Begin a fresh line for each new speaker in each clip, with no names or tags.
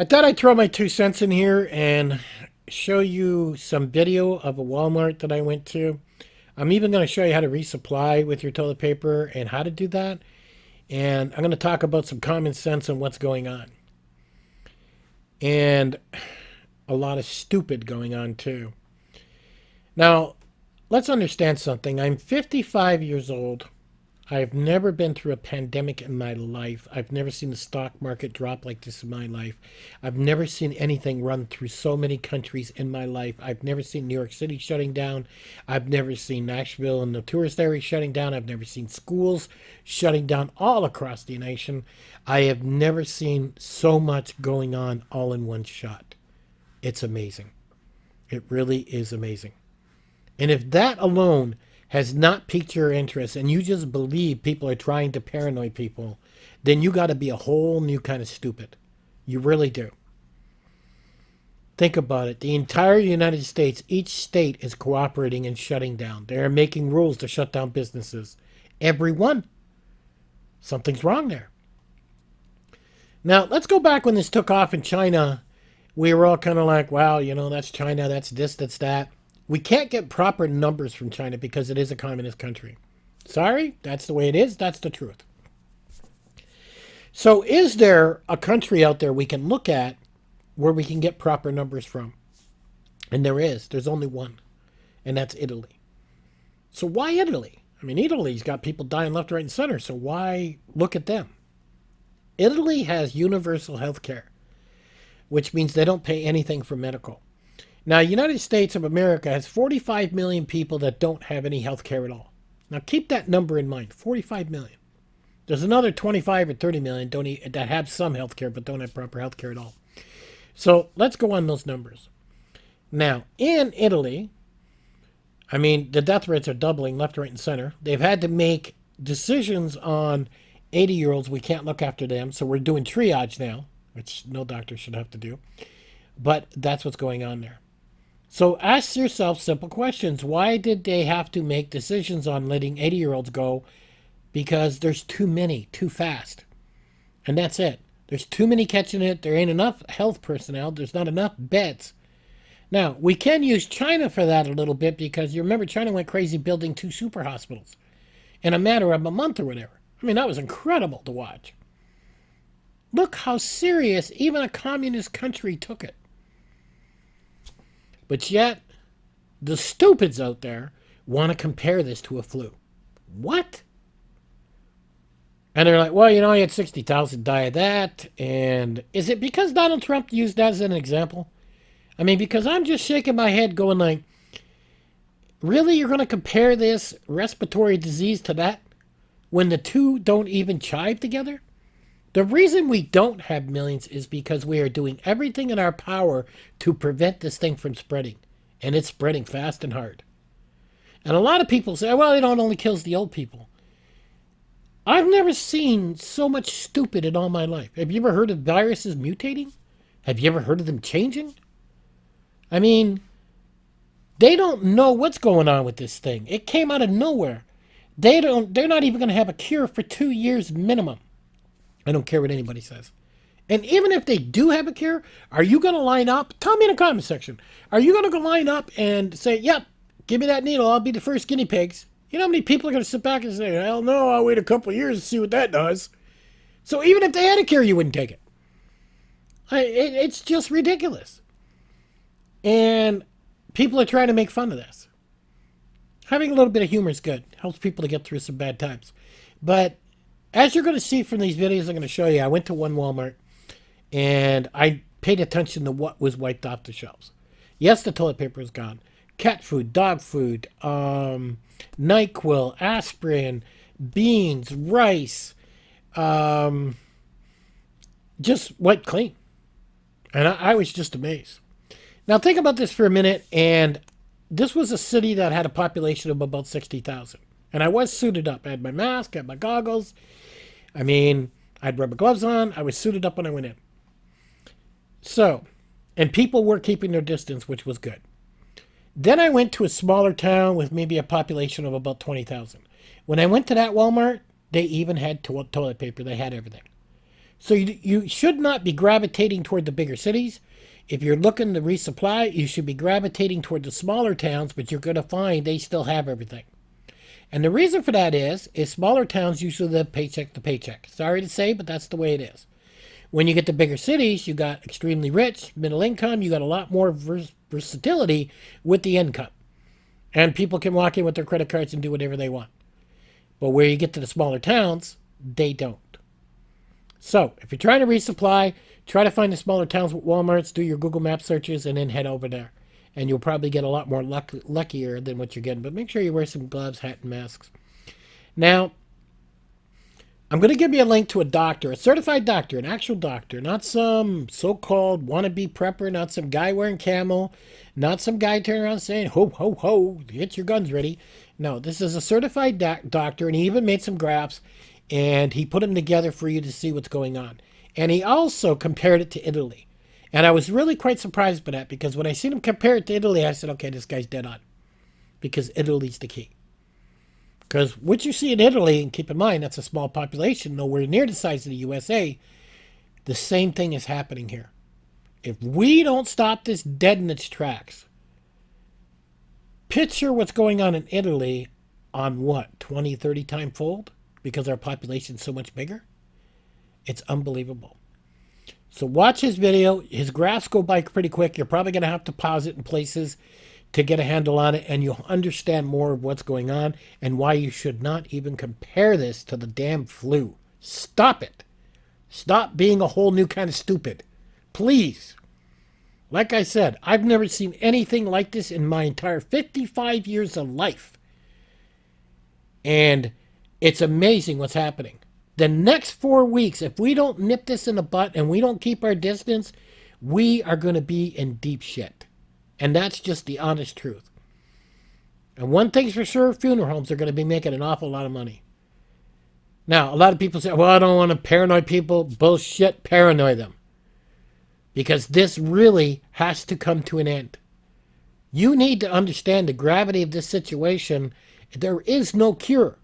I thought I'd throw my 2 cents in here and show you some video of a Walmart that I went to. I'm even going to show you how to resupply with your toilet paper and how to do that. And I'm going to talk about some common sense on what's going on. And a lot of stupid going on too. Now, let's understand something. I'm 55 years old. I've never been through a pandemic in my life. I've never seen the stock market drop like this in my life. I've never seen anything run through so many countries in my life. I've never seen New York City shutting down. I've never seen Nashville and the tourist area shutting down. I've never seen schools shutting down all across the nation. I have never seen so much going on all in one shot. It's amazing. It really is amazing. And if that alone has not piqued your interest and you just believe people are trying to paranoid people, then you got to be a whole new kind of stupid. You really do. Think about it. The entire United States, each state is cooperating and shutting down. They're making rules to shut down businesses. Everyone. Something's wrong there. Now, let's go back when this took off in China. We were all kind of like, wow, that's China, that's this, that's that. We can't get proper numbers from China because it is a communist country. Sorry, that's the way it is. That's the truth. So is there a country out there we can look at where we can get proper numbers from? And there is. There's only one. And that's Italy. So why Italy? I mean, Italy's got people dying left, right, and center. So why look at them? Italy has universal health care, which means they don't pay anything for medical. Now, United States of America has 45 million people that don't have any health care at all. Now, keep that number in mind, 45 million. There's another 25 or 30 million that have some health care but don't have proper health care at all. So let's go on those numbers. Now, in Italy, I mean, the death rates are doubling left, right, and center. They've had to make decisions on 80-year-olds. We can't look after them, so we're doing triage now, which no doctor should have to do. But that's what's going on there. So ask yourself simple questions. Why did they have to make decisions on letting 80-year-olds go? Because there's too many, too fast. And that's it. There's too many catching it. There ain't enough health personnel. There's not enough beds. Now, we can use China for that a little bit because you remember China went crazy building 2 super hospitals in a matter of a month or whatever. I mean, that was incredible to watch. Look how serious even a communist country took it. But yet, the stupids out there want to compare this to a flu. What? And they're like, well, I had 60,000 die of that. And is it because Donald Trump used that as an example? I mean, because I'm just shaking my head going like, really, you're going to compare this respiratory disease to that when the two don't even chive together? The reason we don't have millions is because we are doing everything in our power to prevent this thing from spreading. And it's spreading fast and hard. And a lot of people say, well, it only kills the old people. I've never seen so much stupid in all my life. Have you ever heard of viruses mutating? Have you ever heard of them changing? I mean, they don't know what's going on with this thing. It came out of nowhere. They're not even going to have a cure for 2 years minimum. I don't care what anybody says. And even if they do have a cure, are you going to line up? Tell me in the comment section. Are you going to go line up and say, yep, give me that needle. I'll be the first guinea pigs. You know how many people are going to sit back and say, hell no, I'll wait a couple of years to see what that does. So even if they had a cure, you wouldn't take it. It's just ridiculous. And people are trying to make fun of this. Having a little bit of humor is good. Helps people to get through some bad times. But as you're going to see from these videos I'm going to show you, I went to one Walmart and I paid attention to what was wiped off the shelves. Yes, the toilet paper is gone. Cat food, dog food, NyQuil, aspirin, beans, rice, just wiped clean. And I was just amazed. Now think about this for a minute, and this was a city that had a population of about 60,000. And I was suited up. I had my mask, I had my goggles. I mean, I had rubber gloves on. I was suited up when I went in. So, and people were keeping their distance, which was good. Then I went to a smaller town with maybe a population of about 20,000. When I went to that Walmart, they even had toilet paper. They had everything. So you should not be gravitating toward the bigger cities. If you're looking to resupply, you should be gravitating toward the smaller towns, but you're going to find they still have everything. And the reason for that is smaller towns usually live paycheck to paycheck. Sorry to say, but that's the way it is. When you get to bigger cities, you got extremely rich, middle income, you got a lot more versatility with the income. And people can walk in with their credit cards and do whatever they want. But where you get to the smaller towns, they don't. So, if you're trying to resupply, try to find the smaller towns with Walmarts, do your Google Map searches, and then head over there. And you'll probably get a lot more luckier than what you're getting. But make sure you wear some gloves, hat, and masks. Now, I'm going to give you a link to a doctor, a certified doctor, an actual doctor, not some so-called wannabe prepper, not some guy wearing camel, not some guy turning around saying, ho, ho, ho, get your guns ready. No, this is a certified doctor, and he even made some graphs, and he put them together for you to see what's going on. And he also compared it to Italy. And I was really quite surprised by that, because when I seen him compare it to Italy, I said, okay, this guy's dead on. Because Italy's the key. Because what you see in Italy, and keep in mind, that's a small population, nowhere near the size of the USA, the same thing is happening here. If we don't stop this dead in its tracks, picture what's going on in Italy on what, 20, 30 time fold? Because our population's so much bigger? It's unbelievable. So watch his video. His graphs go by pretty quick. You're probably going to have to pause it in places to get a handle on it, and you'll understand more of what's going on and why you should not even compare this to the damn flu. Stop it. Stop being a whole new kind of stupid. Please. Like I said, I've never seen anything like this in my entire 55 years of life. And it's amazing what's happening. The next 4 weeks, if we don't nip this in the butt and we don't keep our distance, we are going to be in deep shit. And that's just the honest truth. And one thing's for sure, funeral homes are going to be making an awful lot of money. Now, a lot of people say, well, I don't want to paranoid people. Bullshit, paranoid them. Because this really has to come to an end. You need to understand the gravity of this situation. There is no cure.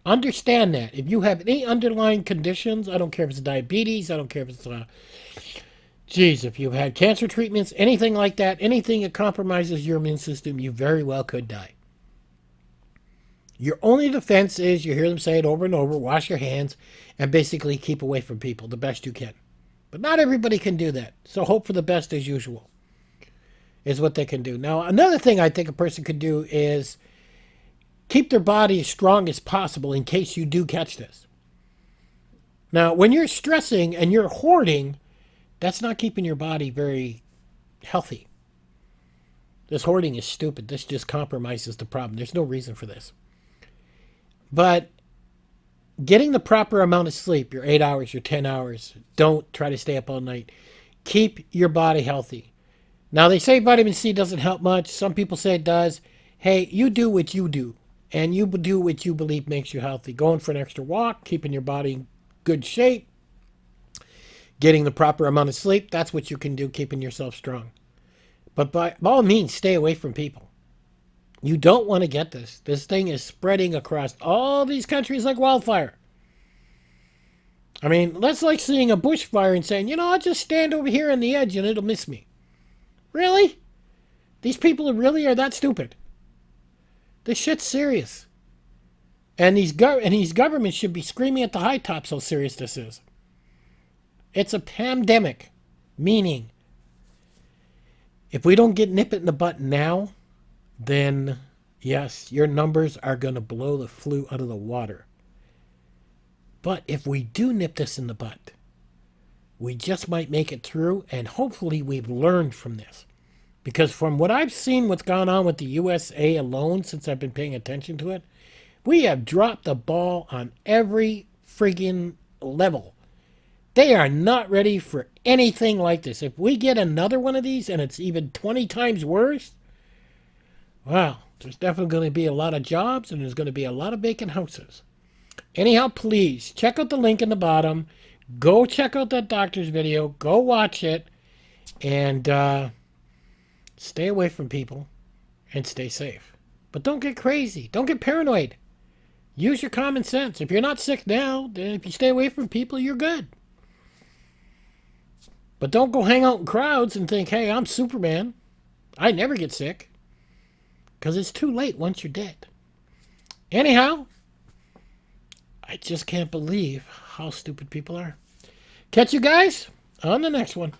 Understand that. If you have any underlying conditions, I don't care if it's diabetes, I don't care if it's, if you've had cancer treatments, anything like that, anything that compromises your immune system, you very well could die. Your only defense is, you hear them say it over and over, wash your hands, and basically keep away from people the best you can. But not everybody can do that. So hope for the best as usual is what they can do. Now, another thing I think a person could do is keep their body as strong as possible in case you do catch this. Now, when you're stressing and you're hoarding, that's not keeping your body very healthy. This hoarding is stupid. This just compromises the problem. There's no reason for this. But getting the proper amount of sleep, your 8 hours, your 10 hours, don't try to stay up all night. Keep your body healthy. Now, they say vitamin C doesn't help much. Some people say it does. Hey, you do what you do. And you do what you believe makes you healthy. Going for an extra walk, keeping your body in good shape, getting the proper amount of sleep, that's what you can do, keeping yourself strong. But by all means, stay away from people. You don't want to get this. This thing is spreading across all these countries like wildfire. I mean, that's like seeing a bushfire and saying, I'll just stand over here on the edge and it'll miss me. Really? These people really are that stupid. This shit's serious. And these governments should be screaming at the high tops how serious this is. It's a pandemic. Meaning, if we don't nip it in the butt now, then yes, your numbers are going to blow the flu out of the water. But if we do nip this in the butt, we just might make it through, and hopefully we've learned from this. Because from what I've seen, what's gone on with the USA alone since I've been paying attention to it, we have dropped the ball on every friggin' level. They are not ready for anything like this. If we get another one of these and it's even 20 times worse, wow, there's definitely going to be a lot of jobs and there's going to be a lot of vacant houses. Anyhow, please check out the link in the bottom. Go check out that doctor's video. Go watch it. And stay away from people and stay safe. But don't get crazy. Don't get paranoid. Use your common sense. If you're not sick now, then if you stay away from people, you're good. But don't go hang out in crowds and think, hey, I'm Superman. I never get sick. Because it's too late once you're dead. Anyhow, I just can't believe how stupid people are. Catch you guys on the next one.